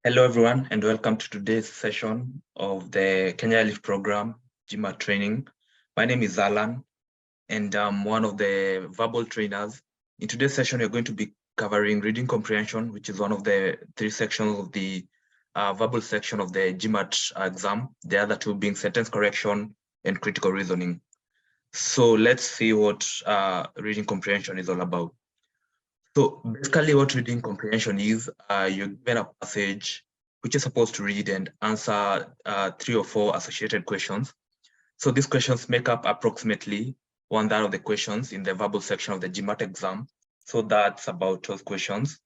Hello, everyone, and welcome to today's session of the Kenya Leaf Program, GMAT training. My name is Alan, and I'm one of the verbal trainers. In today's session, we're going to be covering reading comprehension, which is one of the three sections of the verbal section of the GMAT exam, the other two being sentence correction and critical reasoning. So let's see what reading comprehension is all about. So basically what reading comprehension is, you're given a passage which you're supposed to read and answer 3 or 4 associated questions. So these questions make up approximately 1/3 of the questions in the verbal section of the GMAT exam. So that's about 12 questions.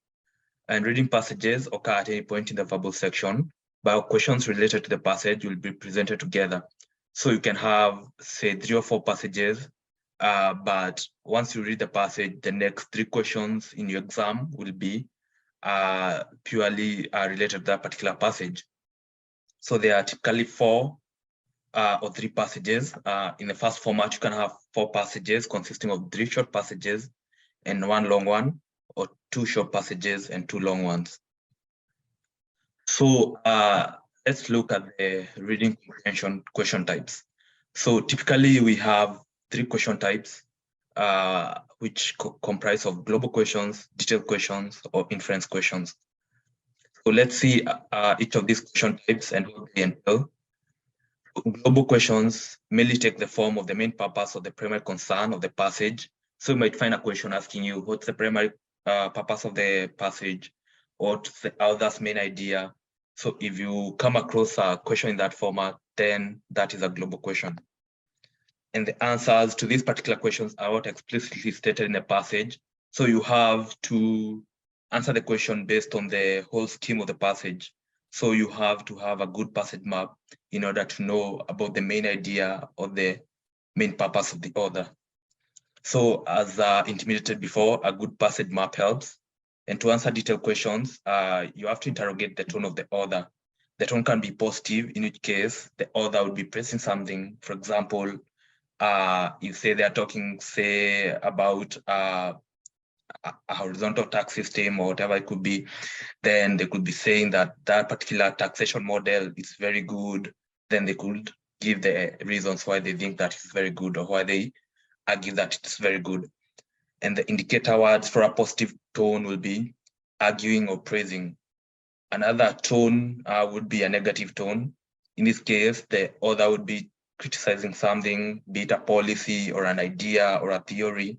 And reading passages occur at any point in the verbal section, but questions related to the passage will be presented together. So you can have, say, 3 or 4 passages, but once you read the passage, the next 3 questions in your exam will be purely related to that particular passage. So there are typically 4 or 3 passages. In the first format, you can have 4 passages consisting of 3 short passages and 1 long one, or 2 short passages and 2 long ones. So let's look at the reading comprehension question types. So typically we have 3 question types, which comprise of global questions, detailed questions, or inference questions. So let's see each of these question types and what they entail. Global questions mainly take the form of the main purpose or the primary concern of the passage. So you might find a question asking you, what's the primary purpose of the passage? What's the author's main idea? So if you come across a question in that format, then that is a global question. And the answers to these particular questions are not explicitly stated in the passage. So you have to answer the question based on the whole scheme of the passage. So you have to have a good passage map in order to know about the main idea or the main purpose of the author. So as intimidated before, a good passage map helps. And to answer detailed questions, you have to interrogate the tone of the author. The tone can be positive, in which case the author would be praising something. For example, if say they're talking, say, about a horizontal tax system or whatever it could be, then they could be saying that that particular taxation model is very good. Then they could give the reasons why they think that it's very good or why they argue that it's very good. And the indicator words for a positive tone will be arguing or praising. Another tone would be a negative tone. In this case, the author would be criticizing something, be it a policy or an idea or a theory.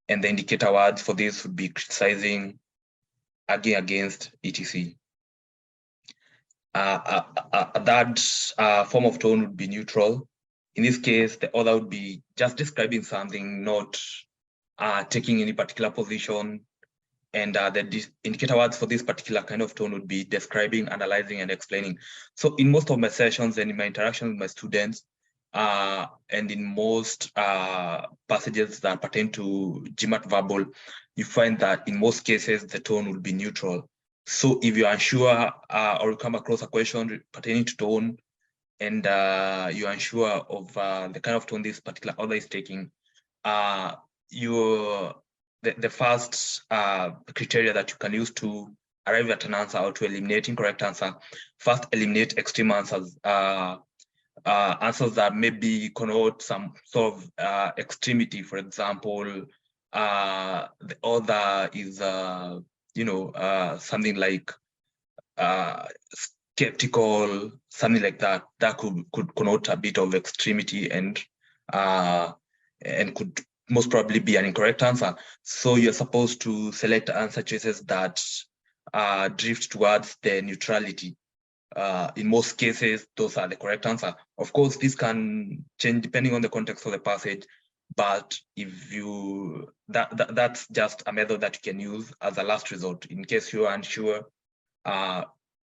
And the indicator words for this would be criticizing, arguing against, etc. That form of tone would be neutral. In this case, the author would be just describing something, not taking any particular position. And the indicator words for this particular kind of tone would be describing, analyzing, and explaining. So in most of my sessions and in my interactions with my students, and in most passages that pertain to GMAT verbal, you find that in most cases, the tone will be neutral. So if you're unsure or you come across a question pertaining to tone, and you're unsure of the kind of tone this particular author is taking, the first criteria that you can use to arrive at an answer or to eliminate incorrect answer, first eliminate extreme answers, answers that maybe connote some sort of extremity. For example, the author is, something like skeptical, something like that. That could connote a bit of extremity and could most probably be an incorrect answer. So you're supposed to select answer choices that drift towards the neutrality. In most cases, those are the correct answer. Of course, this can change depending on the context of the passage, but if you that's just a method that you can use as a last resort. In case you're unsure,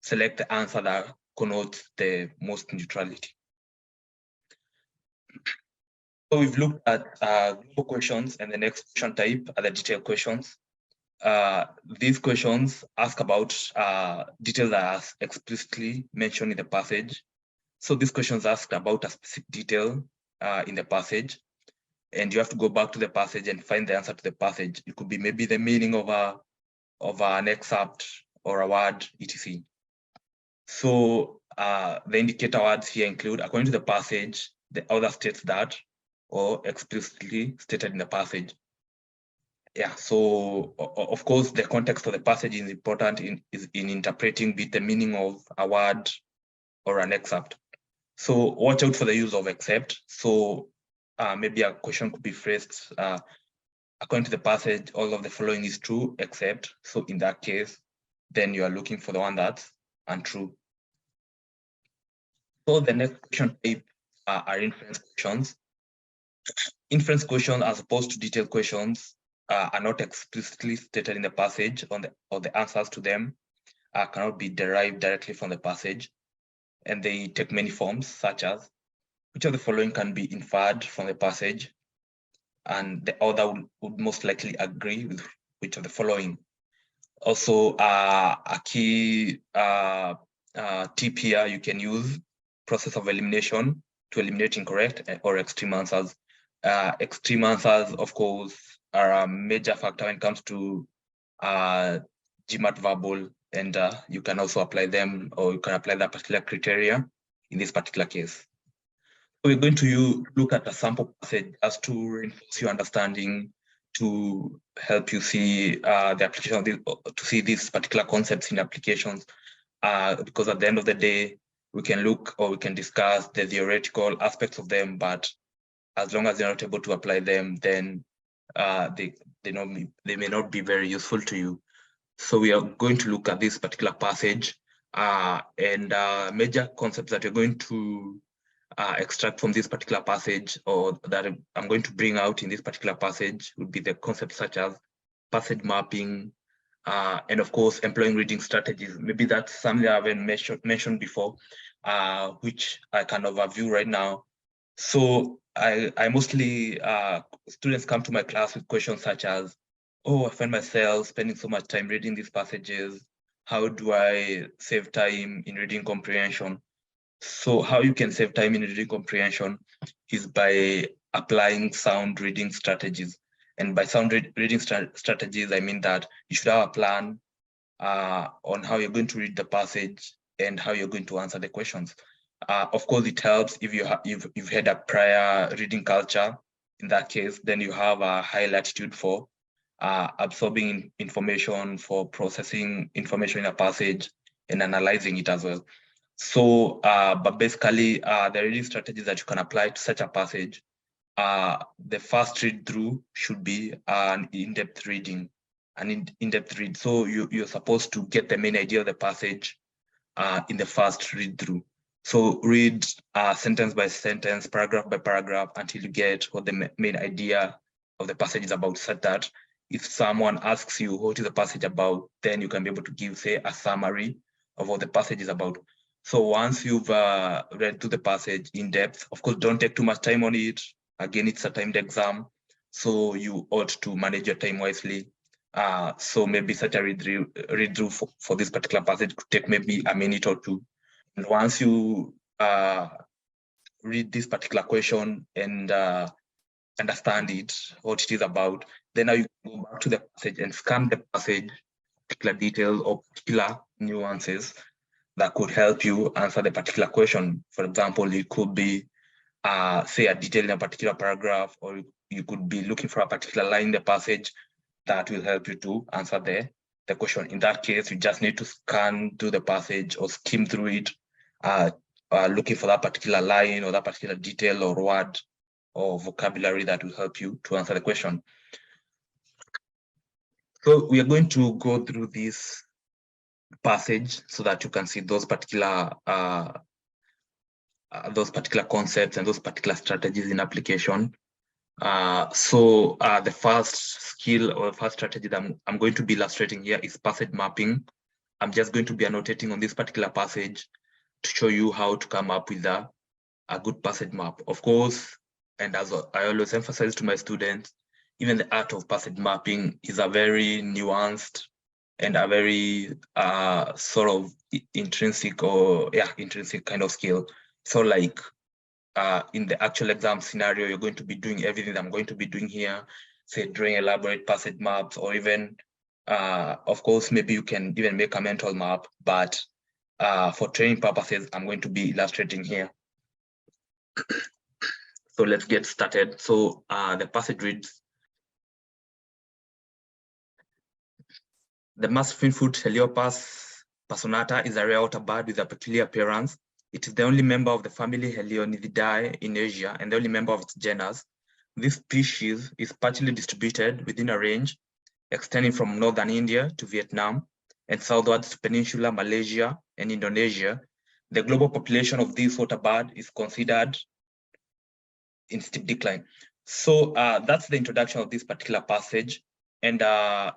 select the answer that connotes the most neutrality. So we've looked at global questions, and the next question type are the detailed questions. These questions ask about details that are explicitly mentioned in the passage. So these questions ask about a specific detail in the passage, and you have to go back to the passage and find the answer to the passage. It could be maybe the meaning of an excerpt or a word, etc. So the indicator words here include, according to the passage, the author states that, or explicitly stated in the passage. Yeah, so of course, the context of the passage is important in interpreting the meaning of a word or an excerpt. So watch out for the use of except. So maybe a question could be phrased, according to the passage, all of the following is true, except. So in that case, then you are looking for the one that's untrue. So the next question type are inference questions. Inference questions, as opposed to detailed questions, are not explicitly stated in the passage, or the answers to them cannot be derived directly from the passage. And they take many forms, such as, which of the following can be inferred from the passage? And the author would most likely agree with which of the following. Also, a key tip here, you can use process of elimination to eliminate incorrect or extreme answers. Extreme answers, of course, are a major factor when it comes to GMAT verbal, and you can also apply them, or you can apply that particular criteria in this particular case. So we're going to look at a sample passage as to reinforce your understanding, to help you see the application of this, to see these particular concepts in applications. Because at the end of the day, we can look or we can discuss the theoretical aspects of them, but as long as you're not able to apply them, then they may not be very useful to you. So we are going to look at this particular passage, and major concepts that we're going to extract from this particular passage, or that I'm going to bring out in this particular passage, would be the concepts such as passage mapping, and of course, employing reading strategies. Maybe that's something I haven't mentioned before, which I can overview right now. So I mostly, students come to my class with questions such as, oh, I find myself spending so much time reading these passages. How do I save time in reading comprehension? So how you can save time in reading comprehension is by applying sound reading strategies. And by sound reading strategies, I mean that you should have a plan on how you're going to read the passage and how you're going to answer the questions. Of course, it helps if you've had a prior reading culture. In that case, then you have a high latitude for absorbing information, for processing information in a passage and analyzing it as well. So, but basically, the reading strategies that you can apply to such a passage, the first read through should be an in-depth reading, an in-depth read. So you're supposed to get the main idea of the passage in the first read through. So read sentence by sentence, paragraph by paragraph, until you get what the main idea of the passage is about, such that if someone asks you what is the passage about, then you can be able to give, say, a summary of what the passage is about. So once you've read through the passage in depth, of course, don't take too much time on it. Again, it's a timed exam, so you ought to manage your time wisely. So maybe such a read through for this particular passage could take maybe a minute or two. And once you read this particular question and understand it, what it is about, then now you go back to the passage and scan the passage, particular details or particular nuances that could help you answer the particular question. For example, it could be, say, a detail in a particular paragraph, or you could be looking for a particular line in the passage that will help you to answer the question. In that case, you just need to scan through the passage or skim through it, looking for that particular line or that particular detail or word or vocabulary that will help you to answer the question. So we are going to go through this passage so that you can see those particular concepts and those particular strategies in application. So the first skill or first strategy that I'm going to be illustrating here is passage mapping. I'm just going to be annotating on this particular passage to show you how to come up with a good passage map. Of course, and as I always emphasize to my students, even the art of passage mapping is a very nuanced and a very sort of intrinsic kind of skill. So like in the actual exam scenario, you're going to be doing everything that I'm going to be doing here, say drawing elaborate passage maps, or even, of course, maybe you can even make a mental map, but for training purposes, I'm going to be illustrating here. So let's get started. So the passage reads, the mass finfoot Heliopas personata is a rare water bird with a peculiar appearance. It is the only member of the family Helionididae in Asia and the only member of its genus. This species is partially distributed within a range extending from northern India to Vietnam and southwards to Peninsular Malaysia and Indonesia. The global population of this water bird is considered in steep decline. So that's the introduction of this particular passage, and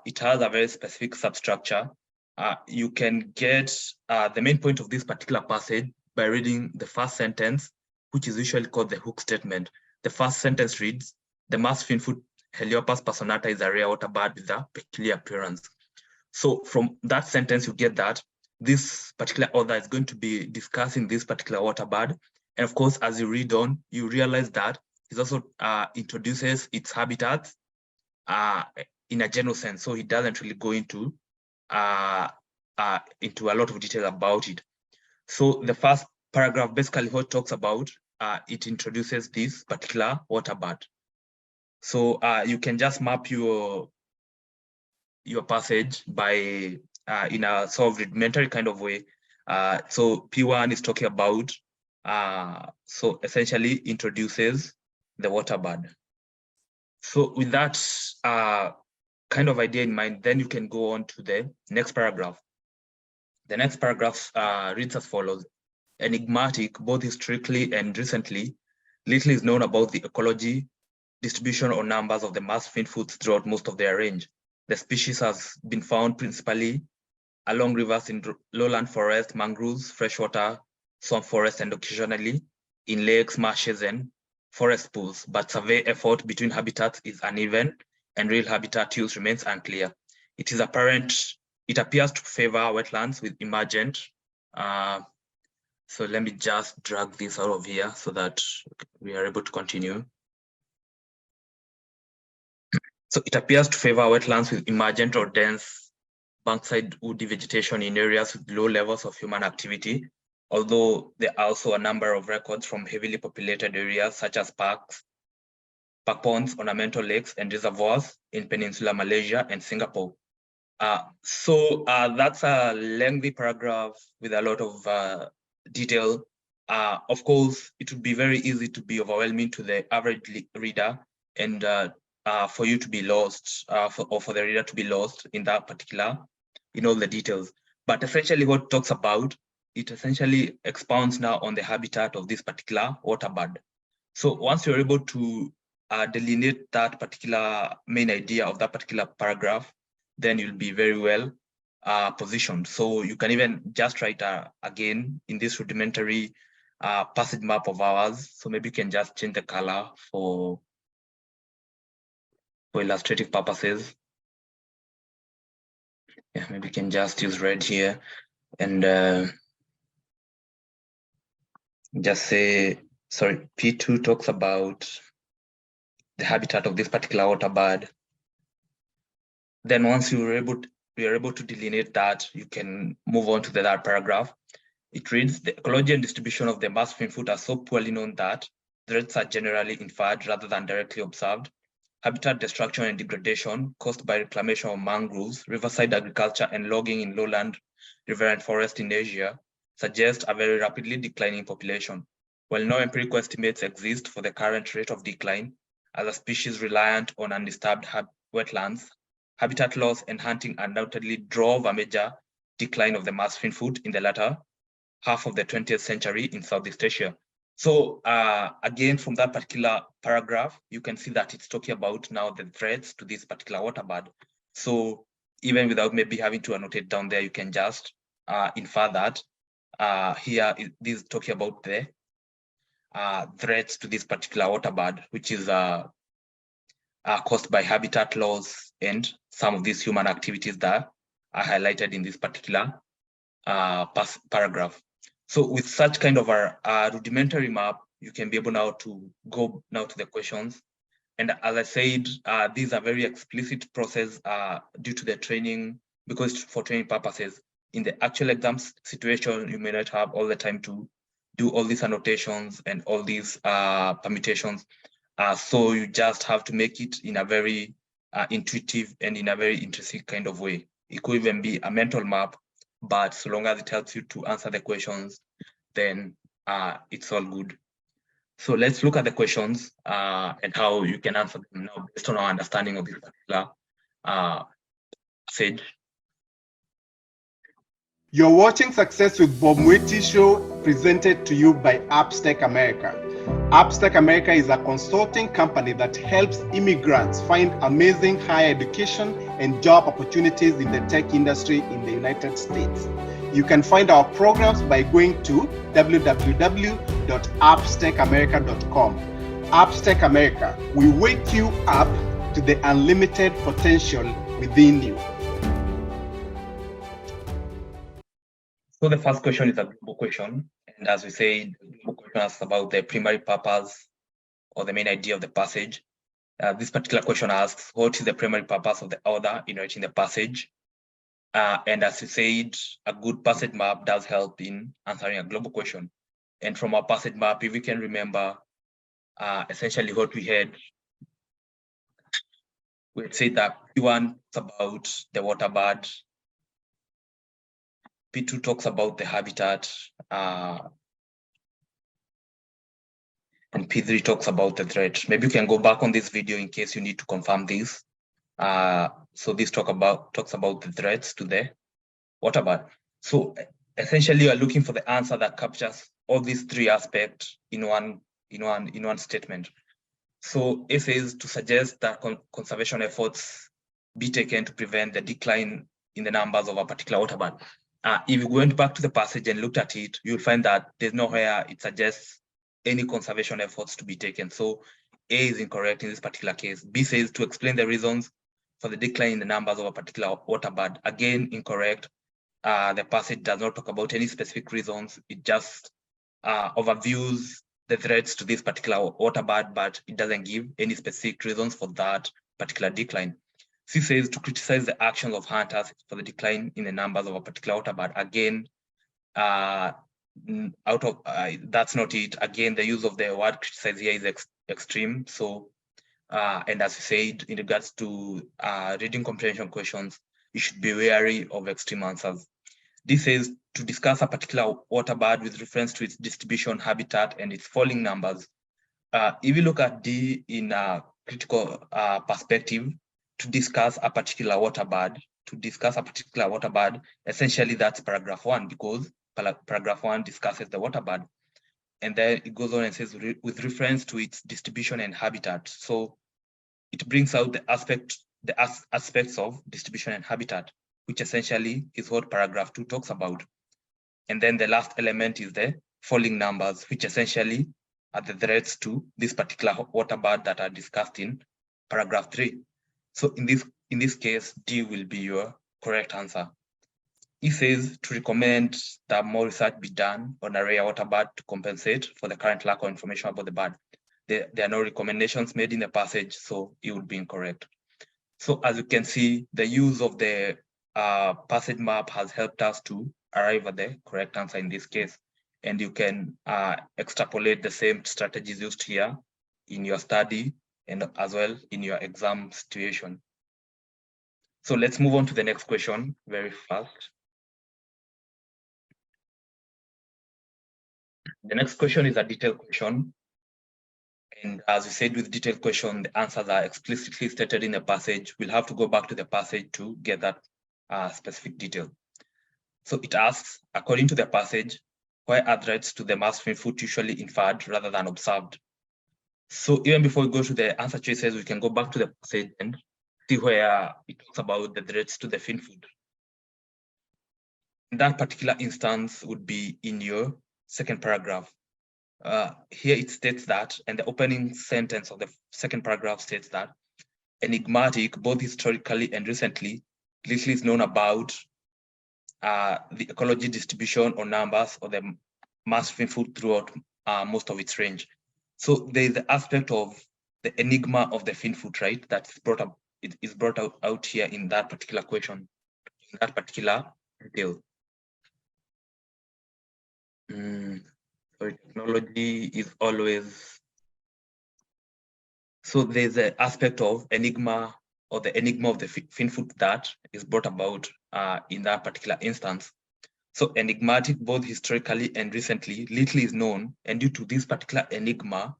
it has a very specific substructure. You can get the main point of this particular passage by reading the first sentence, which is usually called the hook statement. The first sentence reads, the mass finfoot Heliopas personata is a rare water bird with a peculiar appearance. So from that sentence, you get that this particular author is going to be discussing this particular water bird. And of course, as you read on, you realize that he also introduces its habitats in a general sense. So he doesn't really go into a lot of detail about it. So the first paragraph basically what it talks about, it introduces this particular water bird. So you can just map your passage by in a sort of rudimentary kind of way. So P1 is talking about, so essentially introduces the water bird. So with that kind of idea in mind, then you can go on to the next paragraph. The next paragraph reads as follows. Enigmatic, both historically and recently, little is known about the ecology, distribution or numbers of the mass finfoots throughout most of their range. The species has been found principally along rivers in lowland forest, mangroves, freshwater, swamp forest, and occasionally in lakes, marshes, and forest pools. But survey effort between habitats is uneven, and real habitat use remains unclear. It is apparent, it appears to favor wetlands with emergent. So let me just drag this out of here so that we are able to continue. So it appears to favor wetlands with emergent or dense bankside woody vegetation in areas with low levels of human activity, although there are also a number of records from heavily populated areas such as parks, park ponds, ornamental lakes, and reservoirs in Peninsular Malaysia and Singapore. So that's a lengthy paragraph with a lot of detail. Of course, it would be very easy to be overwhelming to the average reader and for you to be lost, or for the reader to be lost in that particular, in all the details. But essentially what it talks about, it essentially expounds now on the habitat of this particular water bird. So once you're able to delineate that particular main idea of that particular paragraph, then you'll be very well positioned. So you can even just write again in this rudimentary passage map of ours. So maybe you can just change the color for illustrative purposes. Yeah, maybe you can just use red here and just say, sorry, P2 talks about the habitat of this particular water bird. Then once you're able to delineate that, you can move on to the third paragraph. It reads, the ecology and distribution of the mass finfoot are so poorly known that threats are generally inferred rather than directly observed. Habitat destruction and degradation caused by reclamation of mangroves, riverside agriculture, and logging in lowland riverine forest in Asia suggest a very rapidly declining population. While no empirical estimates exist for the current rate of decline, as a species reliant on undisturbed wetlands, habitat loss and hunting undoubtedly drove a major decline of the mass finfoot in the latter half of the 20th century in Southeast Asia. So again, from that particular paragraph, you can see that it's talking about now the threats to this particular water bird. So even without maybe having to annotate down there, you can just infer that here this is talking about the threats to this particular water bird, which is caused by habitat loss and some of these human activities that are highlighted in this particular paragraph. So with such kind of a rudimentary map, you can be able now to go now to the questions. And as I said, these are very explicit process due to the training, because for training purposes, in the actual exam situation, you may not have all the time to do all these annotations and all these permutations. So you just have to make it in a very intuitive and in a very interesting kind of way. It could even be a mental map, but so long as it helps you to answer the questions, then it's all good. So let's look at the questions and how you can answer them now based on our understanding of this particular passage. You're watching Success with Bob Mwiti Show, presented to you by AppstecAmerica. AppstecAmerica is a consulting company that helps immigrants find amazing higher education and job opportunities in the tech industry in the United States. You can find our programs by going to www.appstecamerica.com. AppstecAmerica, we wake you up to the unlimited potential within you. So the first question is a global question. And as we say, the global question asks about the primary purpose or the main idea of the passage. This particular question asks, what is the primary purpose of the author in writing the passage? And as we said, a good passage map does help in answering a global question. And from our passage map, if we can remember essentially what we had, we'd say that P1 talks about the water bird, P2 talks about the habitat, and P3 talks about the threat. Maybe you can go back on this video in case you need to confirm this. So this talks about the threats to the water bird. So essentially, you are looking for the answer that captures all these three aspects in one statement. So A says to suggest that conservation efforts be taken to prevent the decline in the numbers of a particular water bird. If you went back to the passage and looked at it, you'll find that there's nowhere it suggests any conservation efforts to be taken. So A is incorrect in this particular case. B says to explain the reasons for the decline in the numbers of a particular water bird. Again, incorrect. The passage does not talk about any specific reasons. It just overviews the threats to this particular water bird, but it doesn't give any specific reasons for that particular decline. C says to criticize the actions of hunters for the decline in the numbers of a particular water bird. Again, that's not it. Again, the use of the word criticize here is extreme. So, and as we said, in regards to reading comprehension questions, you should be wary of extreme answers. This says to discuss a particular water bird with reference to its distribution, habitat, and its falling numbers. If you look at D in a critical perspective, to discuss a particular water bird, essentially that's paragraph 1, because paragraph 1 discusses the water bird. And then it goes on and says with reference to its distribution and habitat. So it brings out the aspects of distribution and habitat, which essentially is what paragraph 2 talks about. And then the last element is the falling numbers, which essentially are the threats to this particular water bird that are discussed in paragraph 3. So in this case, D will be your correct answer. It says to recommend that more research be done on a rare water bird to compensate for the current lack of information about the bird. There are no recommendations made in the passage, so it would be incorrect. So as you can see, the use of the passage map has helped us to arrive at the correct answer in this case. And you can extrapolate the same strategies used here in your study and as well in your exam situation. So let's move on to the next question very fast. The next question is a detailed question. And as we said with detailed question, the answers are explicitly stated in the passage. We'll have to go back to the passage to get that specific detail. So it asks, according to the passage, why are threats to the mass fin food usually inferred rather than observed? So even before we go to the answer choices, we can go back to the passage and see where it talks about the threats to the fin food. That particular instance would be in your second paragraph. Here it states that, and the opening sentence of the second paragraph states that enigmatic, both historically and recently, little is known about the ecology distribution or numbers of the mass fin food throughout most of its range. So there is the aspect of the enigma of the fin food, right? That's brought up. It is brought out here in that particular question, in that particular detail. So technology is always, so there's an aspect of enigma or the enigma of the FinFood that is brought about in that particular instance. So enigmatic, both historically and recently, little is known, and due to this particular enigma,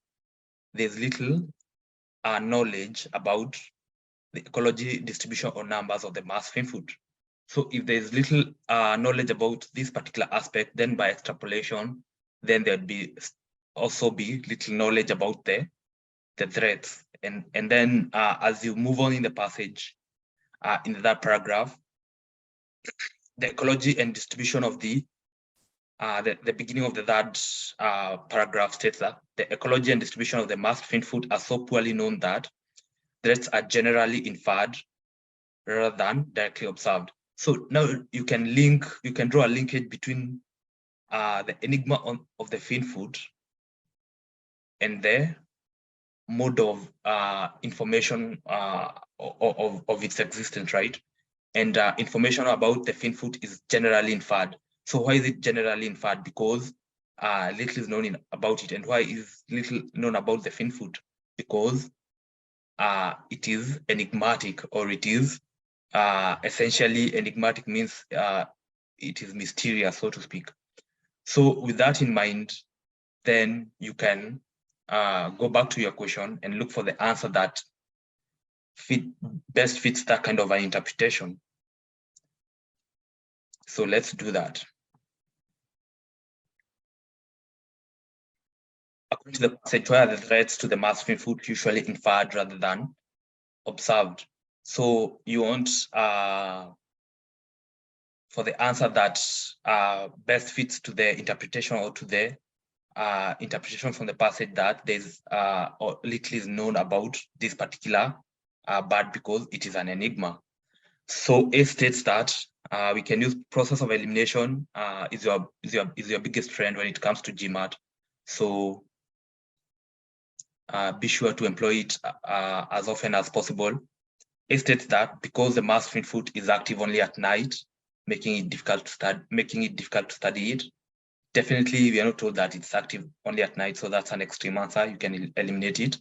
there's little knowledge about the ecology, distribution, or numbers of the mass FinFood. So if there's little knowledge about this particular aspect, then by extrapolation, then there'd be also be little knowledge about the threats. And then as you move on in the passage, in that paragraph, the ecology and distribution of the beginning of the third paragraph states that the ecology and distribution of the mass FinFood are so poorly known that threats are generally inferred rather than directly observed. So now you can draw a linkage between the enigma of the FinFood and the mode of information of its existence, right? And information about the FinFood is generally inferred. So why is it generally inferred? Because little is known about it. And why is little known about the FinFood? Because it is enigmatic, or it is essentially enigmatic means it is mysterious, so to speak. So with that in mind, then you can go back to your question and look for the answer that best fits that kind of an interpretation. So let's do that. According to the passage, where are the threats to the mass FinFood usually inferred rather than observed? So you want for the answer that best fits to the interpretation, or to the interpretation from the passage, that there's or little is known about this particular bird because it is an enigma. So A states that we can use process of elimination is your biggest friend when it comes to GMAT. So be sure to employ it as often as possible. It states that because the mass FinFood is active only at night, making it difficult to study it. Definitely, we are not told that it's active only at night, so that's an extreme answer. You can eliminate it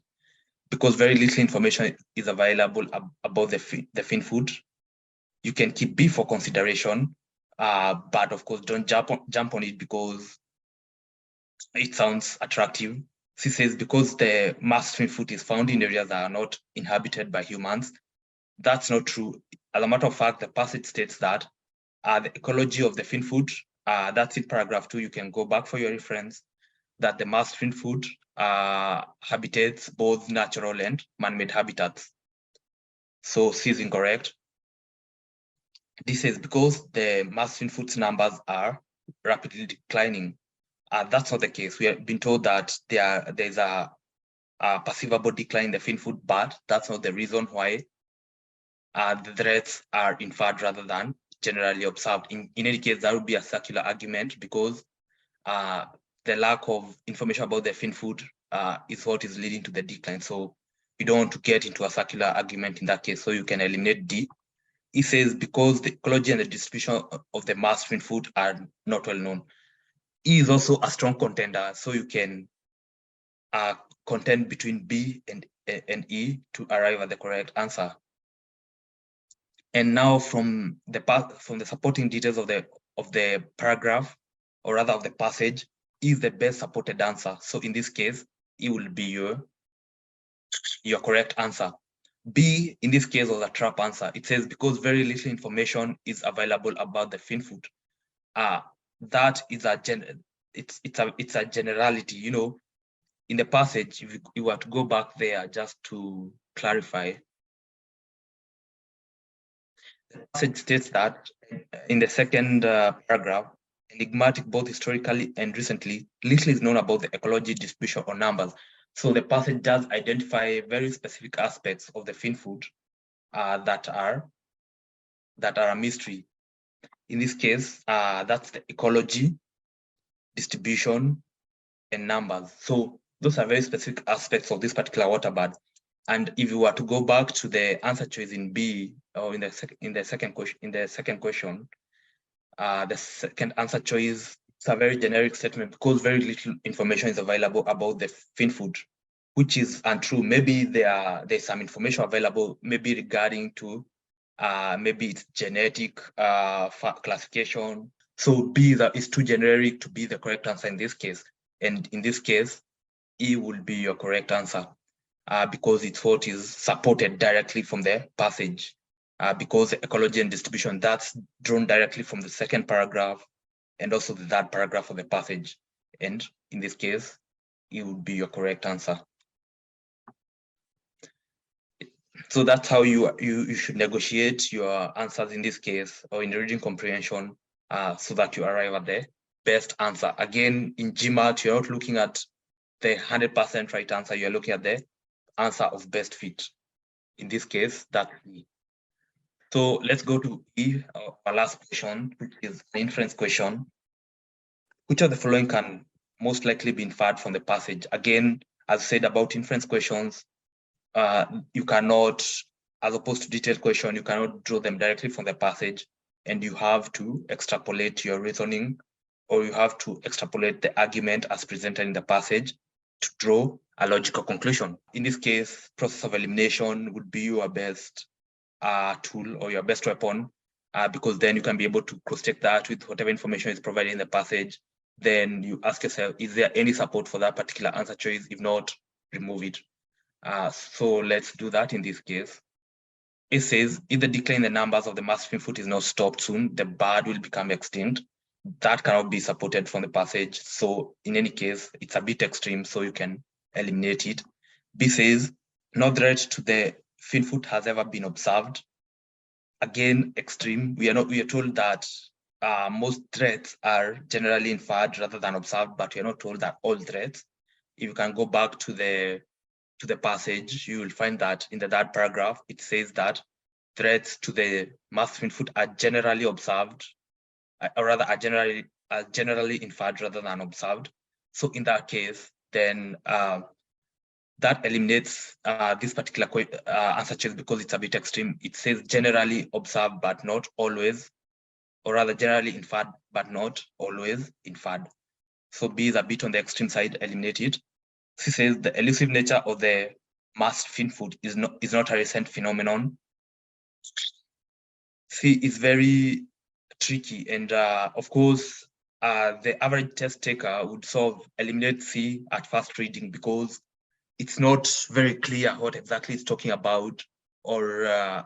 because very little information is available about the FinFood. You can keep B for consideration, but of course, don't jump on it because it sounds attractive. She says because the mass FinFood is found in areas that are not inhabited by humans. That's not true. As a matter of fact, the passage states that the ecology of the FinFood, that's in paragraph 2. You can go back for your reference, that the mass FinFood habitates both natural and man-made habitats. So C is incorrect. This is because the mass FinFood's numbers are rapidly declining. That's not the case. We have been told that there's a perceivable decline in the FinFood, but that's not the reason why the threats are inferred rather than generally observed. In any case, that would be a circular argument because the lack of information about the FinFood is what is leading to the decline. So you don't want to get into a circular argument in that case, so you can eliminate D. It says because the ecology and the distribution of the mass FinFood are not well known. E is also a strong contender, so you can contend between B and E to arrive at the correct answer. And now from the supporting details of the paragraph, or rather of the passage, is the best supported answer. So in this case, it will be your correct answer. B in this case was a trap answer. It says because very little information is available about the FinFood. That is it's a generality. You know, in the passage, if you were to go back there just to clarify, the passage states that in the second paragraph, enigmatic both historically and recently, little is known about the ecology, distribution, or numbers. So the passage does identify very specific aspects of the FinFood that are a mystery. In this case, that's the ecology, distribution, and numbers. So those are very specific aspects of this particular water bird. And if you were to go back to the answer choice in B, or in the second question, the second answer choice It's a very generic statement because very little information is available about the fin food, which is untrue. Maybe there's some information available, maybe regarding to maybe it's genetic classification. So B is too generic to be the correct answer in this case. And in this case, E will be your correct answer because it's what is supported directly from the passage. Because the ecology and distribution, that's drawn directly from the second paragraph and also the third paragraph of the passage. And in this case, it would be your correct answer. So that's how you should negotiate your answers in this case, or in reading comprehension, so that you arrive at the best answer. Again, in GMAT, you're not looking at the 100% right answer, you're looking at the answer of best fit. In this case, that's E. So let's go to E, our last question, which is an inference question. Which of the following can most likely be inferred from the passage? Again, as said about inference questions, you cannot, as opposed to detailed question, you cannot draw them directly from the passage, and you have to extrapolate your reasoning, or you have to extrapolate the argument as presented in the passage to draw a logical conclusion. In this case, process of elimination would be your best tool or your best weapon, because then you can be able to cross-check that with whatever information is provided in the passage. Then you ask yourself, is there any support for that particular answer choice? If not, remove it. So let's do that in this case. It says, if the decline in the numbers of the mass fin food is not stopped soon, the bird will become extinct. That cannot be supported from the passage. So in any case, it's a bit extreme, so you can eliminate it. B says, no threat to the fin food has ever been observed. Again, extreme. We are told that most threats are generally inferred rather than observed, but we are not told that all threats. If you can go back to the passage, you will find that in the third paragraph, it says that threats to the mass fin food are generally observed, or rather are generally inferred rather than observed. So in that case, then that eliminates this particular answer choice because it's a bit extreme. It says generally observed, but not always, or rather generally inferred, but not always inferred. So B is a bit on the extreme side, eliminate it. C says the elusive nature of the mass fin food is not a recent phenomenon. C is very tricky, and of course, the average test taker would eliminate C at first reading because it's not very clear what exactly it's talking about, or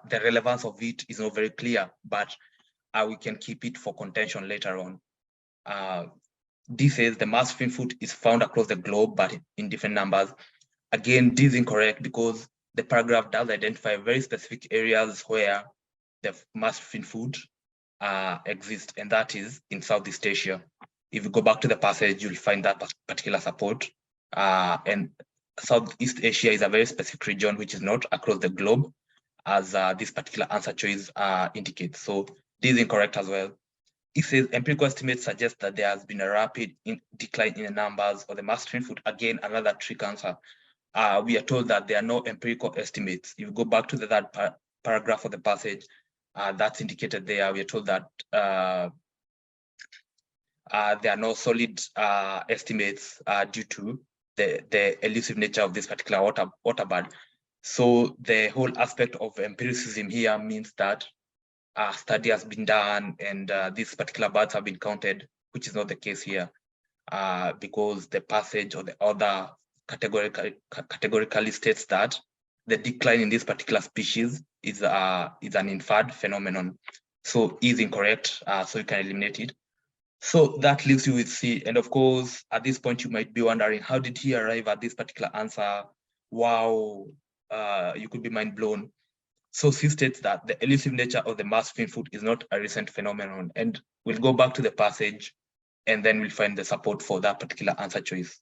the relevance of it is not very clear, but we can keep it for contention later on. D says the mass fin food is found across the globe, but in different numbers. Again, this is incorrect because the paragraph does identify very specific areas where the mass fin food exists, and that is in Southeast Asia. If you go back to the passage, you'll find that particular support. And Southeast Asia is a very specific region which is not across the globe, as this particular answer choice indicates. So this is incorrect as well. It says empirical estimates suggest that there has been a rapid decline in the numbers of the mass fin food. Again, another trick answer. We are told that there are no empirical estimates. If you go back to the third paragraph of the passage, that's indicated there. We are told that there are no solid estimates due to the elusive nature of this particular water bird. So the whole aspect of empiricism here means that a study has been done and these particular birds have been counted, which is not the case here, because the passage or the other categorically states that the decline in this particular species is an inferred phenomenon. So is incorrect, so you can eliminate it. So that leaves you with C. And of course, at this point, you might be wondering, how did he arrive at this particular answer? Wow, you could be mind blown. So C states that the elusive nature of the mass fin food is not a recent phenomenon. And we'll go back to the passage and then we'll find the support for that particular answer choice.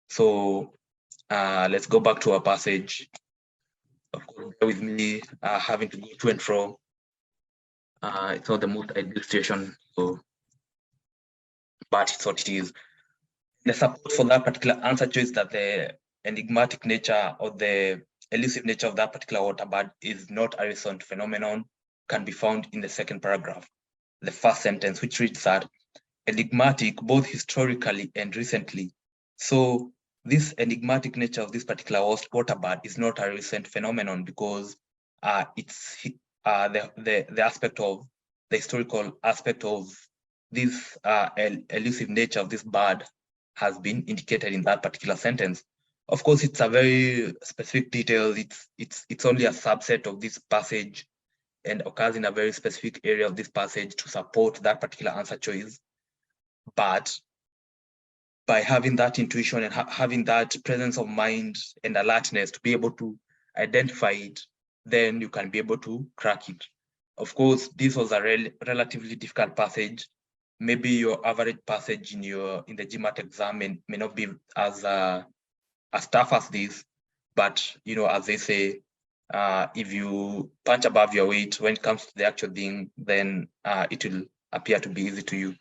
So let's go back to our passage. Of course, bear with me having to go to and fro. It's not the most ideal situation, so, but it's what it is. The support for that particular answer choice that the enigmatic nature or the elusive nature of that particular water bird is not a recent phenomenon can be found in the second paragraph. The first sentence, which reads that enigmatic both historically and recently. So this enigmatic nature of this particular water bird is not a recent phenomenon, because it's the aspect of the historical aspect of this elusive nature of this bird has been indicated in that particular sentence. Of course, it's a very specific detail. It's only a subset of this passage and occurs in a very specific area of this passage to support that particular answer choice. But by having that intuition and having that presence of mind and alertness to be able to identify it, then you can be able to crack it. Of course, this was a relatively difficult passage. Maybe your average passage in the GMAT exam may not be as tough as this, but as they say, if you punch above your weight when it comes to the actual thing, then it will appear to be easy to you.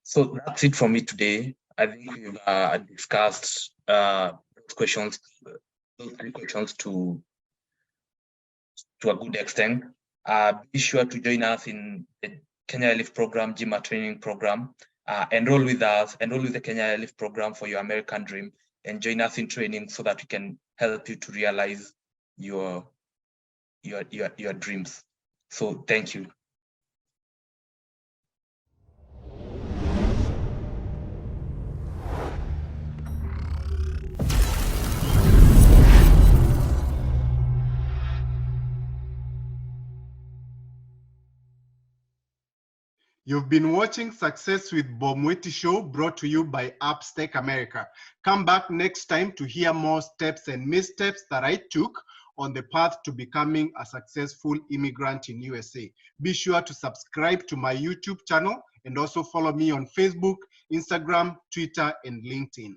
So that's it from me today. I think we've discussed those three questions to a good extent. Be sure to join us in the Kenya Airlift program, GMAT training program. Enroll with us, enroll with the Kenya Airlift program for your American dream, and join us in training so that we can help you to realize your dreams. So thank you. You've been watching Success with Bob Mwiti Show, brought to you by AppstecAmerica. Come back next time to hear more steps and missteps that I took on the path to becoming a successful immigrant in USA. Be sure to subscribe to my YouTube channel and also follow me on Facebook, Instagram, Twitter, and LinkedIn.